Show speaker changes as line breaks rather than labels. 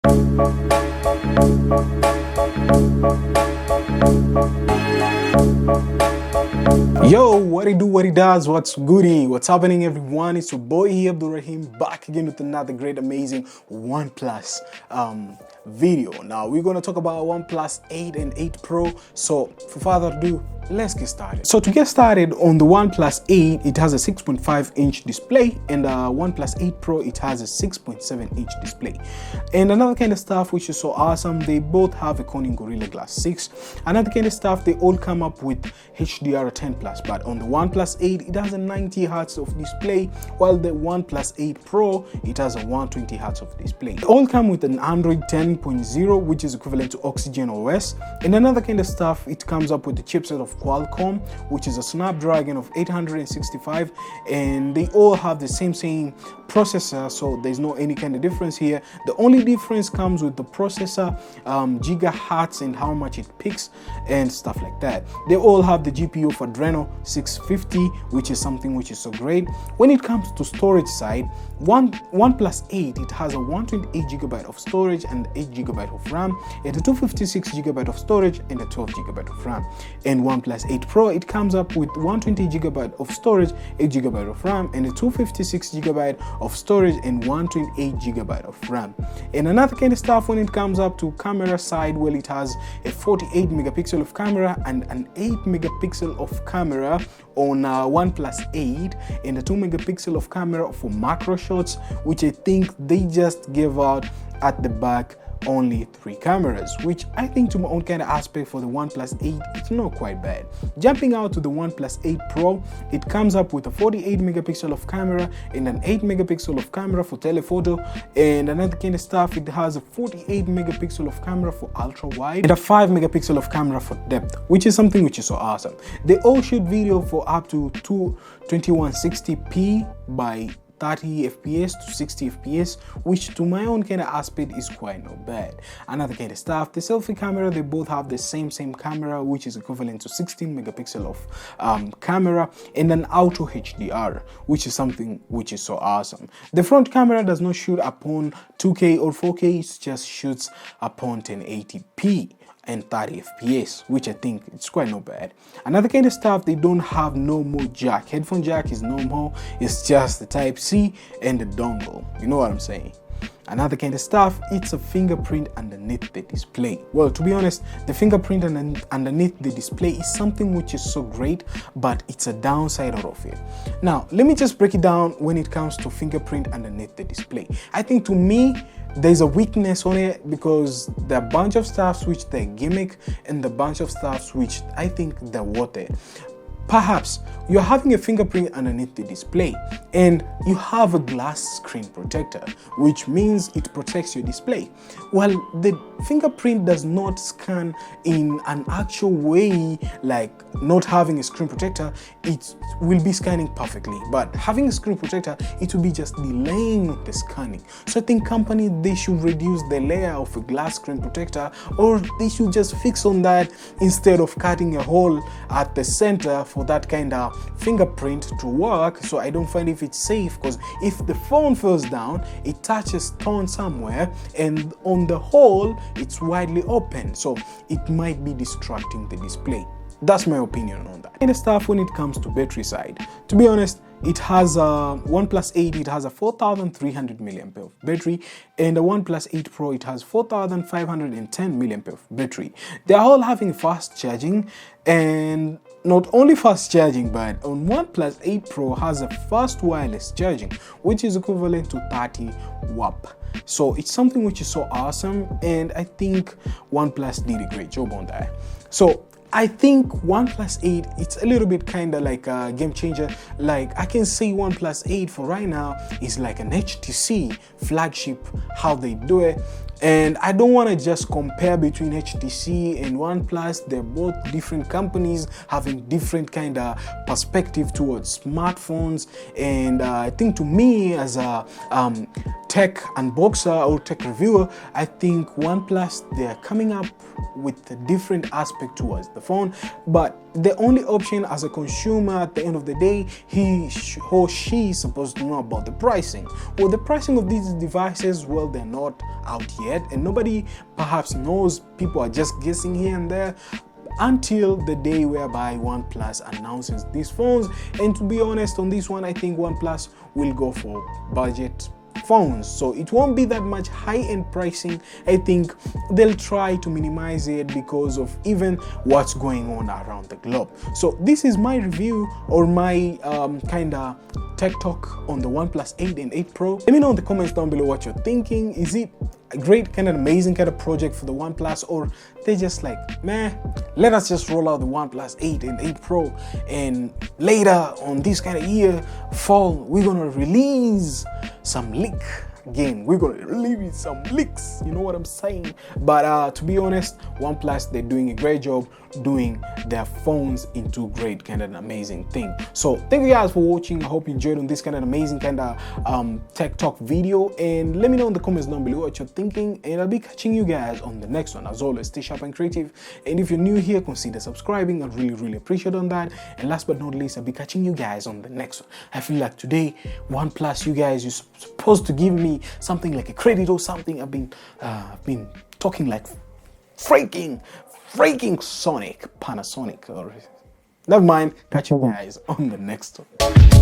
Yo, what it do, what it does, what's goody, what's happening everyone? It's your boy here, Abdul Rahim, back again with another great, amazing OnePlus video. Now we're gonna talk about OnePlus 8 and 8 Pro. So for further ado, let's get started. So to get started, on the OnePlus 8, it has a 6.5-inch display, and OnePlus 8 Pro, it has a 6.7-inch display. And another kind of stuff which is so awesome, they both have a Corning Gorilla Glass 6. Another kind of stuff, they all come up with HDR10+, but on the OnePlus 8, it has a 90 Hz of display, while the OnePlus 8 Pro, it has a 120 Hz of display. They all come with an Android 10.0, which is equivalent to Oxygen OS. And another kind of stuff, it comes up with the chipset of Qualcomm, which is a Snapdragon of 865, and they all have the same processor, so there's no any kind of difference here. The only difference comes with the processor, gigahertz, and how much it picks and stuff like that. They all have the GPU of Adreno 650, which is something which is so great. When it comes to storage side, OnePlus 8, it has a 128GB of storage and 8GB of RAM, and a 256GB of storage and a 12GB of RAM. And OnePlus 8 Pro, it comes up with 120GB of storage, 8GB of RAM, and a 256GB of storage and 128GB of RAM. And another kind of stuff, when it comes up to camera side, well, it has a 48 megapixel of camera and an 8 megapixel of camera on OnePlus 8, and a 2 megapixel of camera for macro shots, which I think they just gave out at the back only 3 cameras, which I think to my own kind of aspect for the OnePlus 8, it's not quite bad. Jumping out to the OnePlus 8 Pro, it comes up with a 48 megapixel of camera and an 8 megapixel of camera for telephoto, and another kind of stuff, it has a 48 megapixel of camera for ultra wide and a 5 megapixel of camera for depth, which is something which is so awesome. They all shoot video for up to 2160p by 30 fps to 60 fps, which to my own kind of aspect is quite not bad. Another kind of stuff, the selfie camera, they both have the same camera, which is equivalent to 16 megapixel of camera, and an auto HDR, which is something which is so awesome. The front camera does not shoot upon 2K or 4K, it just shoots upon 1080p and 30 fps, which I think it's quite not bad. Another kind of stuff, they don't have no more jack. Headphone jack is no more, it's just the Type-C and the dongle, you know what I'm saying. Another kind of stuff, it's a fingerprint underneath the display. Well, to be honest, the fingerprint underneath the display is something which is so great, but it's a downside of it. Now, let me just break it down when it comes to fingerprint underneath the display. I think to me, there's a weakness on it because there are a bunch of stuffs which they're gimmick and the bunch of stuffs which I think they're worth it. Perhaps you're having a fingerprint underneath the display and you have a glass screen protector, which means it protects your display. Well, the fingerprint does not scan in an actual way, like not having a screen protector, it will be scanning perfectly. But having a screen protector, it will be just delaying the scanning. So I think company, they should reduce the layer of a glass screen protector, or they should just fix on that instead of cutting a hole at the center for that kind of fingerprint to work. So I don't find if it's safe, because if the phone falls down, it touches stone somewhere, and on the hole it's widely open, so it might be distracting the display. That's my opinion on that. And the stuff when it comes to battery side, to be honest, it has a OnePlus 8, it has a 4300 mAh of battery, and the OnePlus 8 Pro, it has 4510 mAh of battery. They're all having fast charging, and not only fast charging, but on OnePlus 8 Pro has a fast wireless charging, which is equivalent to 30 WAP. So it's something which is so awesome, and I think OnePlus did a great job on that. So I think OnePlus 8, it's a little bit kind of like a game changer. Like I can say OnePlus 8 for right now is like an HTC flagship, how they do it. And I don't want to just compare between HTC and OnePlus. They're both different companies having different kind of perspective towards smartphones. And I think to me as a tech unboxer or tech reviewer, I think OnePlus, they're coming up with a different aspect towards the phone. But the only option as a consumer at the end of the day, he or she is supposed to know about the pricing. Well, the pricing of these devices, well, they're not out yet. yet, and nobody perhaps knows. People are just guessing here and there until the day whereby OnePlus announces these phones. And to be honest, on this one, I think OnePlus will go for budget phones, so it won't be that much high-end pricing. I think they'll try to minimize it because of even what's going on around the globe. So this is my review, or my kind of tech talk on the OnePlus 8 and 8 Pro. Let me know in the comments down below what you're thinking. Is it a great kind of amazing kind of project for the OnePlus, or they're just like, meh, let us just roll out the OnePlus 8 and 8 Pro, and later on this kind of year, fall, we're gonna release some leak again. We're gonna release some leaks, you know what I'm saying? But to be honest, OnePlus, they're doing a great job doing their phones into great kind of an amazing thing. So thank you guys for watching. I hope you enjoyed on this kind of amazing kind of tech talk video, and let me know in the comments down below what you're thinking, and I'll be catching you guys on the next one. As always, stay sharp and creative, and if you're new here, consider subscribing. I really appreciate on that. And last but not least, I'll be catching you guys on the next one. I feel like today, OnePlus, you guys, you're supposed to give me something like a credit or something. I've been talking like freaking Panasonic, or never mind. Catch you guys on the next one.